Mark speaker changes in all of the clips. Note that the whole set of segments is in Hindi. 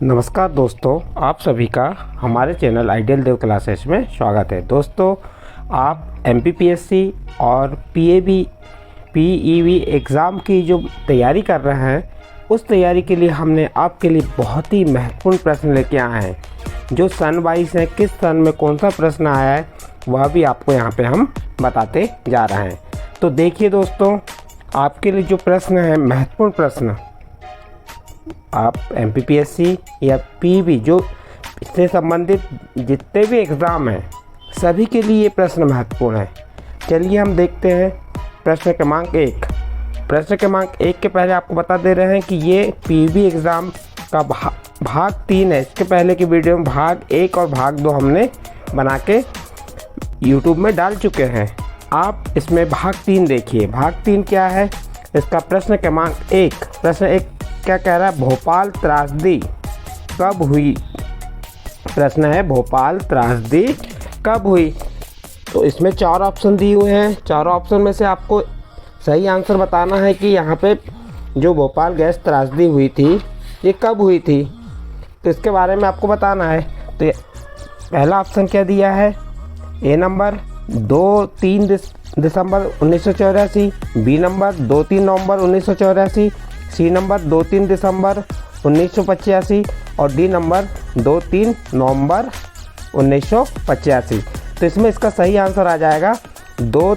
Speaker 1: नमस्कार दोस्तों, आप सभी का हमारे चैनल आइडियल देव क्लासेस में स्वागत है। दोस्तों, आप एमपीपीएससी और पीईवी एग्ज़ाम की जो तैयारी कर रहे हैं, उस तैयारी के लिए हमने आपके लिए बहुत ही महत्वपूर्ण प्रश्न लेके आए हैं। जो सन वाइज है, किस सन में कौन सा प्रश्न आया है, वह भी आपको यहाँ पे हम बताते जा रहे हैं। तो देखिए दोस्तों, आपके लिए जो प्रश्न है, महत्वपूर्ण प्रश्न, आप एमपीपीएससी या पीवी जो इससे संबंधित जितने भी एग्ज़ाम हैं, सभी के लिए ये प्रश्न महत्वपूर्ण है। चलिए हम देखते हैं प्रश्न क्रमांक 1। प्रश्न क्रमांक 1 के पहले आपको बता दे रहे हैं कि ये पीवी एग्ज़ाम का भाग 3 है। इसके पहले की वीडियो में भाग 1 और भाग 2 हमने बना के यूट्यूब में डाल चुके हैं। आप इसमें भाग 3 देखिए। भाग 3 क्या है, इसका प्रश्न क्रमांक 1। प्रश्न 1 क्या कह रहा है, भोपाल त्रासदी कब हुई। प्रश्न है, भोपाल त्रासदी कब हुई। तो इसमें 4 ऑप्शन दिए हुए हैं। चारों ऑप्शन में से आपको सही आंसर बताना है कि यहाँ पे जो भोपाल गैस त्रासदी हुई थी, ये कब हुई थी, तो इसके बारे में आपको बताना है। तो पहला ऑप्शन क्या दिया है, ए नंबर 2-3 दिसंबर 1984, बी नंबर 2-3 नवंबर 1984, सी नंबर 2-3 दिसंबर 1985 और डी नंबर 2-3 नवंबर 1985। तो इसमें इसका सही आंसर आ जाएगा 2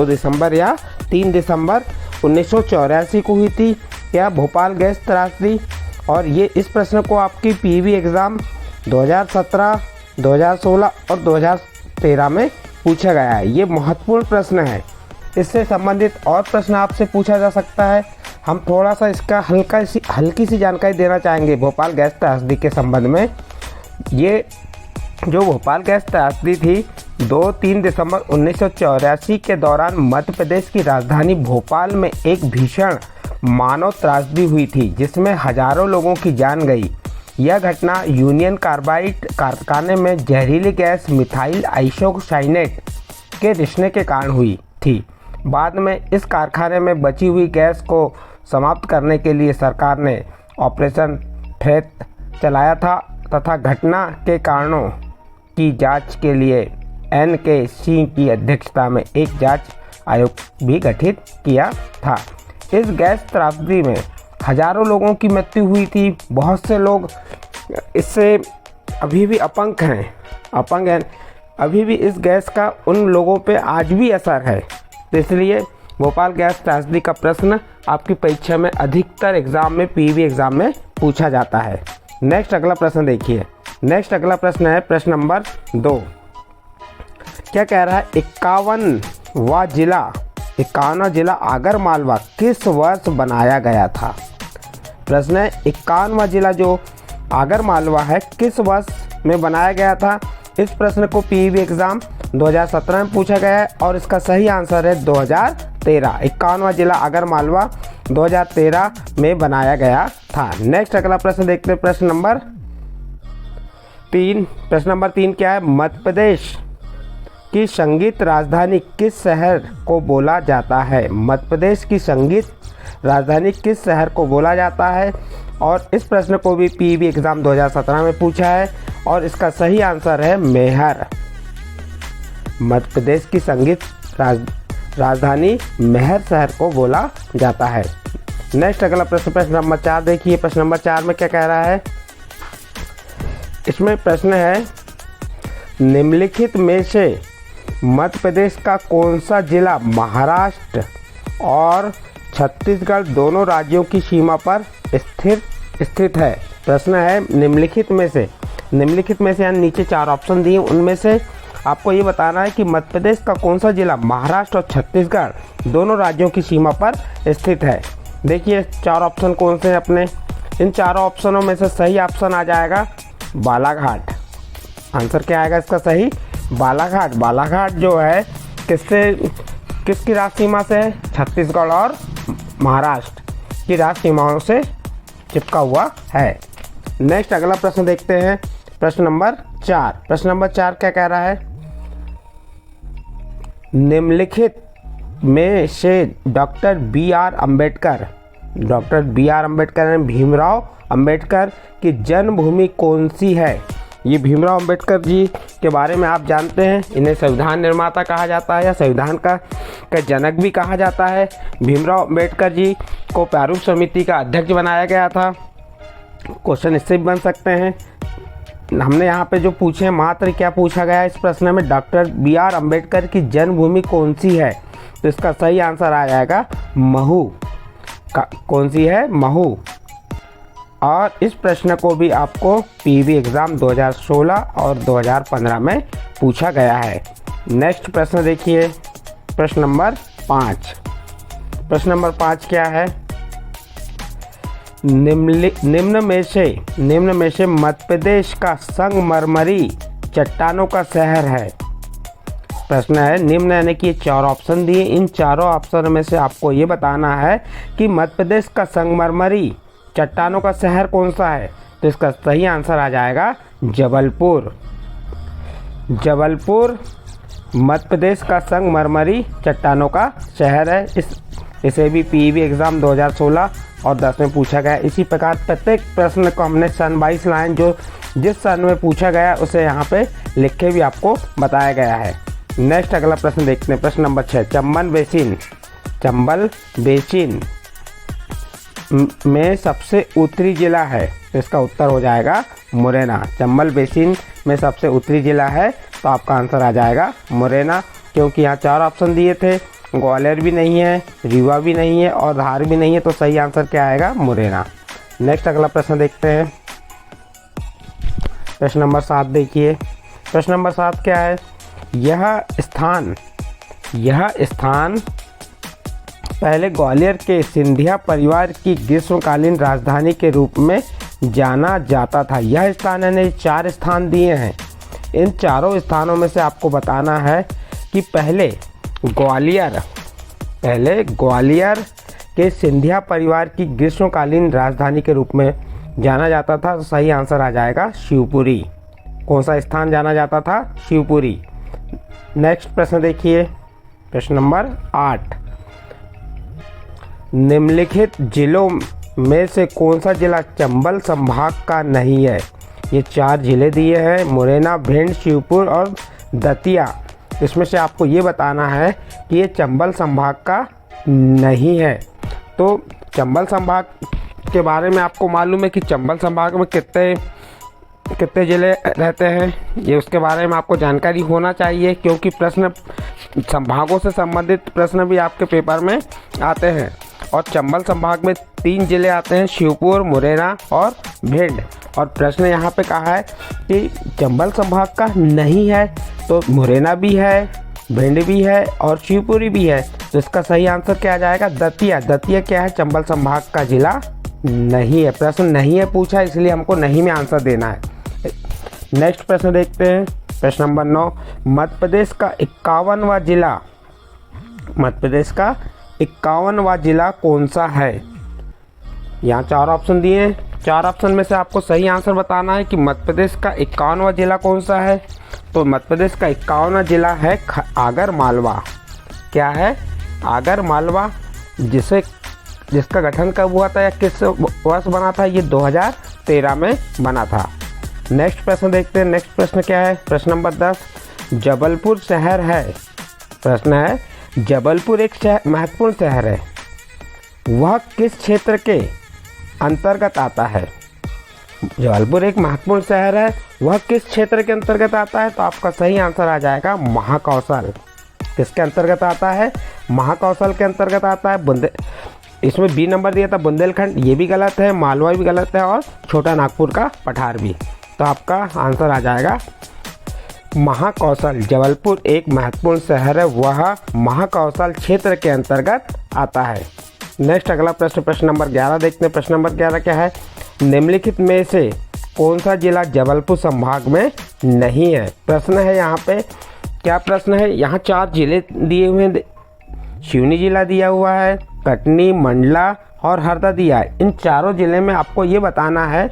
Speaker 1: दिसंबर या 3 दिसंबर 1984 को हुई थी या भोपाल गैस त्रासदी। और ये इस प्रश्न को आपकी पीवी एग्ज़ाम 2017, 2016 और 2013 में पूछा गया है। ये महत्वपूर्ण प्रश्न है। इससे संबंधित और प्रश्न आपसे पूछा जा सकता है। हम थोड़ा सा इसका हल्की सी जानकारी देना चाहेंगे भोपाल गैस त्रासदी के संबंध में। ये जो भोपाल गैस त्रासदी थी, 2-3 दिसंबर 1984 के दौरान मध्य प्रदेश की राजधानी भोपाल में एक भीषण मानव त्रासदी हुई थी, जिसमें हजारों लोगों की जान गई। यह घटना यूनियन कार्बाइड कारखाने में जहरीली गैस मिथाइल आइसोसाइनेट के रिसने के कारण हुई थी। बाद में इस कारखाने में बची हुई गैस को समाप्त करने के लिए सरकार ने ऑपरेशन फेथ चलाया था तथा घटना के कारणों की जांच के लिए एन.के. सिंह की अध्यक्षता में एक जांच आयोग भी गठित किया था। इस गैस त्रासदी में हजारों लोगों की मृत्यु हुई थी। बहुत से लोग इससे अभी भी अपंग हैं। अभी भी इस गैस का उन लोगों पे आज भी असर है। तो इसलिए भोपाल गैस त्रासदी का प्रश्न आपकी परीक्षा में अधिकतर एग्ज़ाम में, पीवी एग्ज़ाम में पूछा जाता है। नेक्स्ट अगला प्रश्न देखिए। नेक्स्ट अगला प्रश्न है प्रश्न नंबर 2। क्या कह रहा है, 51वां जिला आगर मालवा किस वर्ष बनाया गया था। प्रश्न है, 51वां जिला जो आगर मालवा है, किस वर्ष में बनाया गया था। इस प्रश्न को पीवी एग्ज़ाम 2017 में पूछा गया है और इसका सही आंसर है 2013। 51वां जिला आगर मालवा 2013 में बनाया गया था। नेक्स्ट अगला प्रश्न देखते हैं। प्रश्न नंबर 3। प्रश्न नंबर 3 क्या है, मध्य प्रदेश की संगीत राजधानी किस शहर को बोला जाता है। मध्य प्रदेश की संगीत राजधानी किस शहर को बोला जाता है। और इस प्रश्न को भी पीवी एग्ज़ाम 2017 में पूछा है और इसका सही आंसर है मेहर। मध्य प्रदेश की संगीत राजधानी मेहर शहर को बोला जाता है। नेक्स्ट अगला प्रश्न नंबर 4 देखिए। प्रश्न नंबर 4 में क्या कह रहा है, इसमें प्रश्न है, निम्नलिखित में से मध्य प्रदेश का कौन सा जिला महाराष्ट्र और छत्तीसगढ़ दोनों राज्यों की सीमा पर स्थित है। प्रश्न है, निम्नलिखित में से यानी नीचे 4 ऑप्शन दिए, उनमें से आपको ये बताना है कि मध्य प्रदेश का कौन सा जिला महाराष्ट्र और छत्तीसगढ़ दोनों राज्यों की सीमा पर स्थित है। देखिए 4 ऑप्शन कौन से हैं अपने। इन 4 ऑप्शनों में से सही ऑप्शन आ जाएगा बालाघाट। आंसर क्या आएगा इसका सही, बालाघाट। बालाघाट जो है किसकी राज सीमा से है, छत्तीसगढ़ और महाराष्ट्र की राज सीमाओं से चिपका हुआ है। नेक्स्ट अगला प्रश्न देखते हैं। प्रश्न नंबर 4। प्रश्न नंबर 4 क्या कह रहा है, निम्नलिखित में से doctor B R. Ambedkar doctor B R Ambedkar यानी भीमराव अंबेडकर की जन्मभूमि कौन सी है? ये भीमराव अंबेडकर जी के बारे में आप जानते हैं। इन्हें संविधान निर्माता कहा जाता है या संविधान का जनक भी कहा जाता है। भीमराव अंबेडकर जी को प्रारूप समिति का अध्यक्ष बनाया गया था। क्वेश्चन इससे भी बन सकते हैं। हमने यहाँ पे जो पूछे मात्र क्या पूछा गया है इस प्रश्न में, डॉक्टर बी आर अम्बेडकर की जन्मभूमि कौन सी है? तो इसका सही आंसर आ जाएगा महू। कौन सी है? महू। और इस प्रश्न को भी आपको पीवी एग्ज़ाम 2016 और 2015 में पूछा गया है। नेक्स्ट प्रश्न देखिए, प्रश्न नंबर 5। प्रश्न नंबर 5 क्या है? निम्न में से मध्य प्रदेश का संगमरमरी चट्टानों का शहर है। प्रश्न है निम्न यानी कि 4 ऑप्शन दिए, इन चारों ऑप्शन में से आपको ये बताना है कि मध्य प्रदेश का संगमरमरी चट्टानों का शहर कौन सा है। तो इसका सही आंसर आ जाएगा जबलपुर। जबलपुर मध्य प्रदेश का संगमरमरी चट्टानों का शहर है। इसे भी पीवी एग्ज़ाम 2016 और 10 में पूछा गया। इसी प्रकार प्रत्येक प्रश्न को हमने सन वाइज लाइन जो जिस सन में पूछा गया उसे यहाँ पे लिख के भी आपको बताया गया है। नेक्स्ट अगला प्रश्न देखते हैं, प्रश्न नंबर 6। चंबल बेसिन में सबसे उत्तरी जिला है। तो इसका उत्तर हो जाएगा मुरैना। चंबल बेसिन में सबसे उत्तरी जिला है तो आपका आंसर आ जाएगा मुरैना, क्योंकि यहाँ 4 ऑप्शन दिए थे। ग्वालियर भी नहीं है, रीवा भी नहीं है और धार भी नहीं है, तो सही आंसर क्या आएगा? मुरैना। नेक्स्ट अगला प्रश्न देखते हैं, प्रश्न नंबर 7 देखिए। प्रश्न नंबर 7 क्या है? यह स्थान पहले ग्वालियर के सिंधिया परिवार की ग्रीष्मकालीन राजधानी के रूप में जाना जाता था। यह स्थान यानी 4 स्थान दिए हैं। इन चारों स्थानों में से आपको बताना है कि पहले ग्वालियर के सिंधिया परिवार की ग्रीष्मकालीन राजधानी के रूप में जाना जाता था। तो सही आंसर आ जाएगा शिवपुरी। कौन सा स्थान जाना जाता था? शिवपुरी। नेक्स्ट प्रश्न देखिए, प्रश्न नंबर 8। निम्नलिखित जिलों में से कौन सा जिला चंबल संभाग का नहीं है? ये 4 जिले दिए हैं, मुरैना, भिंड, शिवपुर और दतिया। इसमें से आपको ये बताना है कि ये चंबल संभाग का नहीं है। तो चंबल संभाग के बारे में आपको मालूम है कि चंबल संभाग में कितने ज़िले रहते हैं, ये उसके बारे में आपको जानकारी होना चाहिए, क्योंकि प्रश्न संभागों से संबंधित प्रश्न भी आपके पेपर में आते हैं। और चंबल संभाग में 3 जिले आते हैं, शिवपुर, मुरैना और भिंड। और प्रश्न यहाँ पे कहा है कि चंबल संभाग का नहीं है, तो मुरैना भी है, भिंड भी है और शिवपुरी भी है। तो इसका सही आंसर क्या आ जाएगा? दतिया। दतिया क्या है? चंबल संभाग का जिला नहीं है। प्रश्न नहीं है पूछा, इसलिए हमको नहीं में आंसर देना है। नेक्स्ट प्रश्न देखते हैं, प्रश्न नंबर 9। मध्य प्रदेश का 51वां जिला कौन सा है? यहाँ 4 ऑप्शन दिए हैं। 4 ऑप्शन में से आपको सही आंसर बताना है कि मध्य प्रदेश का 51वां जिला कौन सा है। तो मध्य प्रदेश का 51वां जिला है आगर मालवा। क्या है? आगर मालवा। जिसका गठन कब हुआ था या किस वर्ष बना था? ये 2013 में बना था। नेक्स्ट प्रश्न देखते हैं। नेक्स्ट प्रश्न क्या है? प्रश्न नंबर 10। जबलपुर शहर है। प्रश्न है जबलपुर एक महत्वपूर्ण शहर है, वह किस क्षेत्र के अंतर्गत आता है? जबलपुर एक महत्वपूर्ण शहर है, वह किस क्षेत्र के अंतर्गत आता है? तो आपका सही आंसर आ जाएगा महाकौशल। किसके अंतर्गत आता है? महाकौशल के अंतर्गत आता है। इसमें बी नंबर दिया था बुंदेलखंड, ये भी गलत है, मालवा भी गलत है और छोटा नागपुर का पठार भी। तो आपका आंसर आ जाएगा महाकौशल। जबलपुर एक महत्वपूर्ण शहर है, वह महाकौशल क्षेत्र के अंतर्गत आता है। नेक्स्ट अगला प्रश्न, प्रश्न नंबर 11 देखते हैं। प्रश्न नंबर 11 क्या है? निम्नलिखित में से कौन सा जिला जबलपुर संभाग में नहीं है? प्रश्न है यहाँ पे क्या प्रश्न है? यहाँ 4 जिले दिए हुए हैं। सिवनी जिला दिया हुआ है, कटनी, मंडला और हरदा दिया है। इन चारों जिले में आपको ये बताना है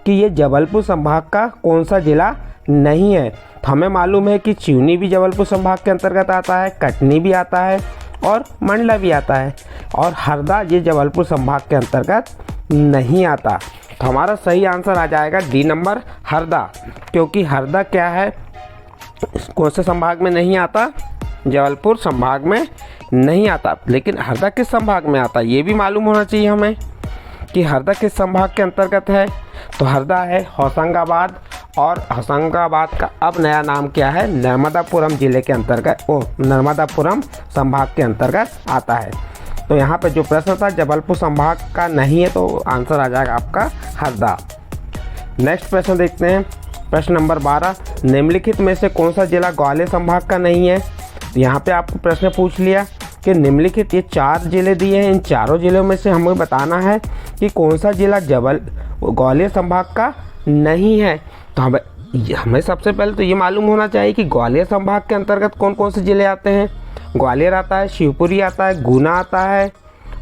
Speaker 1: कि ये जबलपुर संभाग का कौन सा जिला नहीं है। हमें मालूम है कि सिवनी भी जबलपुर संभाग के अंतर्गत आता है, कटनी भी आता है और मंडला भी आता है। और हरदा ये जबलपुर संभाग के अंतर्गत नहीं आता। तो हमारा सही आंसर आ जाएगा डी नंबर हरदा, क्योंकि हरदा क्या है, कौन से संभाग में नहीं आता, जबलपुर संभाग में नहीं आता। लेकिन हरदा किस संभाग में आता है ये भी मालूम होना चाहिए हमें कि हरदा किस संभाग के अंतर्गत है। तो हरदा है होशंगाबाद, और होशंगाबाद का अब नया नाम क्या है, नर्मदापुरम जिले के अंतर्गत, नर्मदापुरम संभाग के अंतर्गत आता है। तो यहाँ पे जो प्रश्न था जबलपुर संभाग का नहीं है, तो आंसर आ जाएगा आपका हरदा। नेक्स्ट प्रश्न देखते हैं, प्रश्न नंबर 12, निम्नलिखित में से कौन सा जिला ग्वालियर संभाग का नहीं है। यहाँ पे आपको प्रश्न पूछ लिया कि निम्नलिखित ये 4 जिले दिए हैं, इन चारों जिलों में से हमें बताना है कि कौन सा जिला ग्वालियर संभाग का नहीं है। तो हमें सबसे पहले तो ये मालूम होना चाहिए कि ग्वालियर संभाग के अंतर्गत कौन कौन से ज़िले आते हैं। ग्वालियर आता है, शिवपुरी आता है, गुना आता है,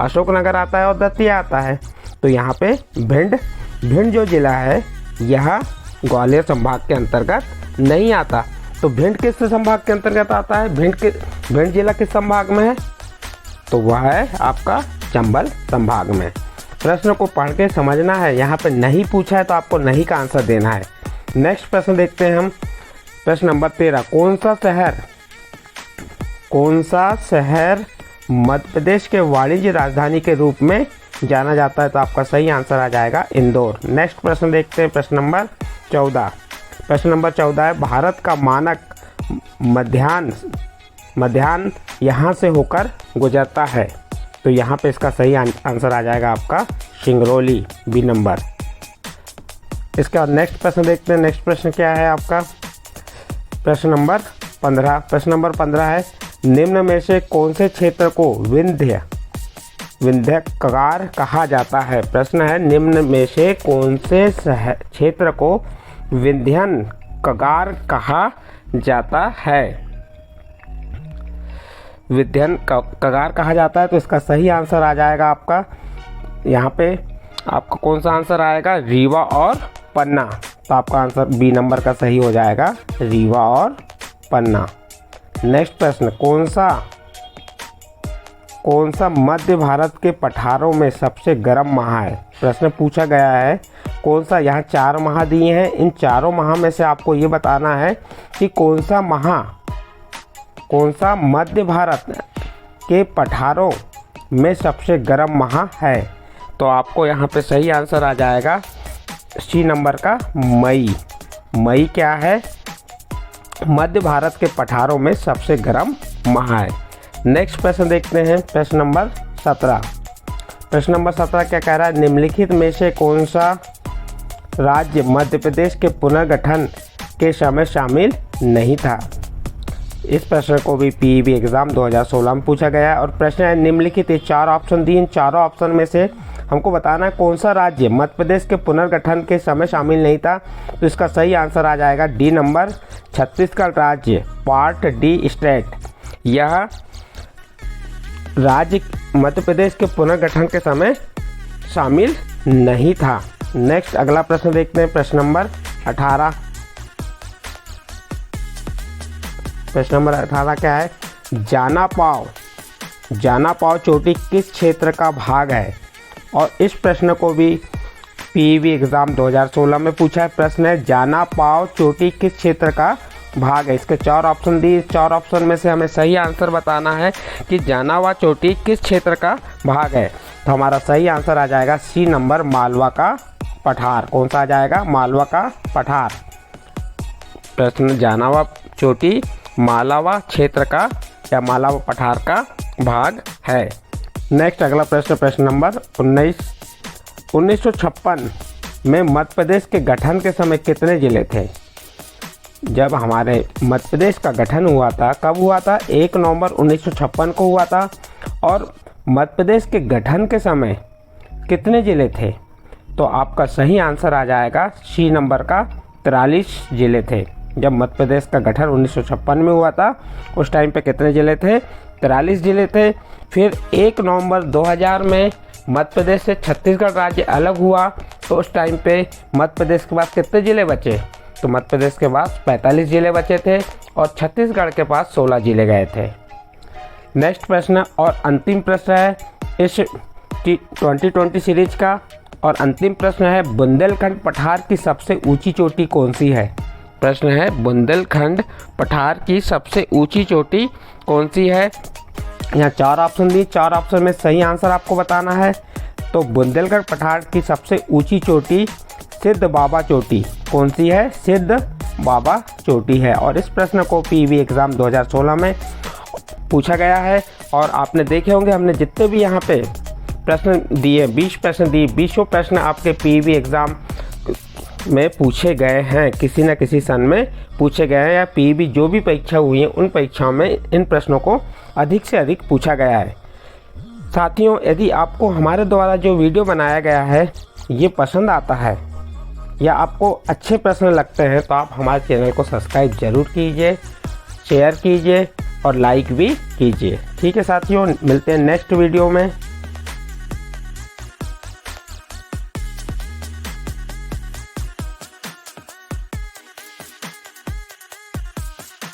Speaker 1: अशोकनगर आता है और दतिया आता है। तो यहाँ पे भिंड जो ज़िला है यह ग्वालियर संभाग के अंतर्गत नहीं आता। तो भिंड किस संभाग के अंतर्गत आता है, भिंड जिला किस संभाग में है, तो वह है आपका चंबल संभाग में। प्रश्न को पढ़ के समझना है, यहाँ पे नहीं पूछा है तो आपको नहीं का आंसर देना है। नेक्स्ट प्रश्न देखते हैं हम, प्रश्न नंबर 13, कौन सा शहर मध्य प्रदेश के वाणिज्य राजधानी के रूप में जाना जाता है। तो आपका सही आंसर आ जाएगा इंदौर। नेक्स्ट प्रश्न देखते हैं, प्रश्न नंबर 14। प्रश्न नंबर 14 है, भारत का मानक मध्याह्न यहाँ से होकर गुजरता है। तो यहाँ पे इसका सही आंसर आ जाएगा आपका सिंगरौली, बी नंबर। इसके बाद नेक्स्ट प्रश्न देखते हैं। नेक्स्ट प्रश्न क्या है आपका, प्रश्न नंबर 15। प्रश्न नंबर 15 है, निम्न में से कौन से क्षेत्र को विंध्य कगार कहा जाता है। प्रश्न है, निम्न में से कौन से क्षेत्र को विंध्यन कगार कहा जाता है। विंध्यन कगार कहा जाता है, तो इसका सही आंसर आ जाएगा आपका, यहाँ पे आपका कौन सा आंसर आएगा, रीवा और पन्ना। तो आपका आंसर बी नंबर का सही हो जाएगा, रीवा और पन्ना। नेक्स्ट प्रश्न, कौन सा मध्य भारत के पठारों में सबसे गर्म माह है। प्रश्न पूछा गया है कौन सा, यहाँ 4 माह दिए हैं, इन चारों माह में से आपको ये बताना है कि कौन सा मध्य भारत के पठारों में सबसे गर्म माह है। तो आपको यहाँ पे सही आंसर आ जाएगा सी नंबर का, मई क्या है, मध्य भारत के पठारों में सबसे गर्म माह है। नेक्स्ट प्रश्न देखते हैं, प्रश्न नंबर 17। प्रश्न नंबर 17 क्या कह रहा है, निम्नलिखित में से कौन सा राज्य मध्य प्रदेश के पुनर्गठन के समय शामिल नहीं था। इस प्रश्न को भी पीईबी एग्ज़ाम 2016 में पूछा गया और प्रश्न है, निम्नलिखित 4 ऑप्शन दिए, इन चारों ऑप्शन में से हमको बताना है कौन सा राज्य मध्य प्रदेश के पुनर्गठन के समय शामिल नहीं था। तो इसका सही आंसर आ जाएगा डी नंबर, छत्तीसगढ़ राज्य, पार्ट डी स्टेट। यह राज्य मध्य प्रदेश के पुनर्गठन के समय शामिल नहीं था। नेक्स्ट अगला प्रश्न देखते हैं, प्रश्न नंबर 18। प्रश्न नंबर 18 क्या है, जाना पाव चोटी किस क्षेत्र का भाग है। और इस प्रश्न को भी पीईबी एग्ज़ाम 2016 में पूछा है। प्रश्न है, जाना पाव चोटी किस क्षेत्र का भाग है। इसके 4 ऑप्शन दिए, 4 ऑप्शन में से हमें सही आंसर बताना है कि जानावा चोटी किस क्षेत्र का भाग है। तो हमारा सही आंसर आ जाएगा सी नंबर, मालवा का पठार। कौन सा आ जाएगा, मालवा का पठार। प्रश्न, जानावा चोटी मालवा क्षेत्र का या मालवा पठार का भाग है। नेक्स्ट अगला प्रश्न, प्रश्न नंबर 19। 1956 में मध्य प्रदेश के गठन के समय कितने जिले थे। जब हमारे मध्य प्रदेश का गठन हुआ था, कब हुआ था, 1 नवंबर 1956 को हुआ था। और मध्य प्रदेश के गठन के समय कितने ज़िले थे। तो आपका सही आंसर आ जाएगा सी नंबर का, 43 ज़िले थे। जब मध्य प्रदेश का गठन 1956 में हुआ था, उस टाइम पे कितने ज़िले थे, 43 ज़िले थे। फिर 1 नवंबर 2000 में मध्य प्रदेश से छत्तीसगढ़ राज्य अलग हुआ, तो उस टाइम पे मध्य प्रदेश के पास कितने ज़िले बचे, तो मध्य प्रदेश के पास 45 ज़िले बचे थे और छत्तीसगढ़ के पास 16 ज़िले गए थे। नेक्स्ट प्रश्न और अंतिम प्रश्न है इस 2020 सीरीज का, और अंतिम प्रश्न है बुंदेलखंड पठार की सबसे ऊंची चोटी कौन सी है। प्रश्न है बुंदेलखंड पठार की सबसे ऊंची चोटी कौन सी है। यहाँ 4 ऑप्शन दिए, 4 ऑप्शन में सही आंसर आपको बताना है। तो बुंदेलखंड पठार की सबसे ऊंची चोटी सिद्ध बाबा चोटी कौन सी है, सिद्ध बाबा चोटी है। और इस प्रश्न को पीवी एग्ज़ाम 2016 में पूछा गया है। और आपने देखे होंगे हमने जितने भी यहाँ पे प्रश्न दिए, 20 प्रश्न दिए, 20 प्रश्न आपके पीवी एग्ज़ाम में पूछे गए हैं, किसी न किसी सन में पूछे गए हैं, या पीवी जो भी परीक्षा हुई है उन परीक्षाओं में इन प्रश्नों को अधिक से अधिक पूछा गया है। साथियों, यदि आपको हमारे द्वारा जो वीडियो बनाया गया है ये पसंद आता है या आपको अच्छे प्रश्न लगते हैं तो आप हमारे चैनल को सब्सक्राइब ज़रूर कीजिए, शेयर कीजिए और लाइक भी कीजिए। ठीक है साथियों, मिलते हैं नेक्स्ट वीडियो में।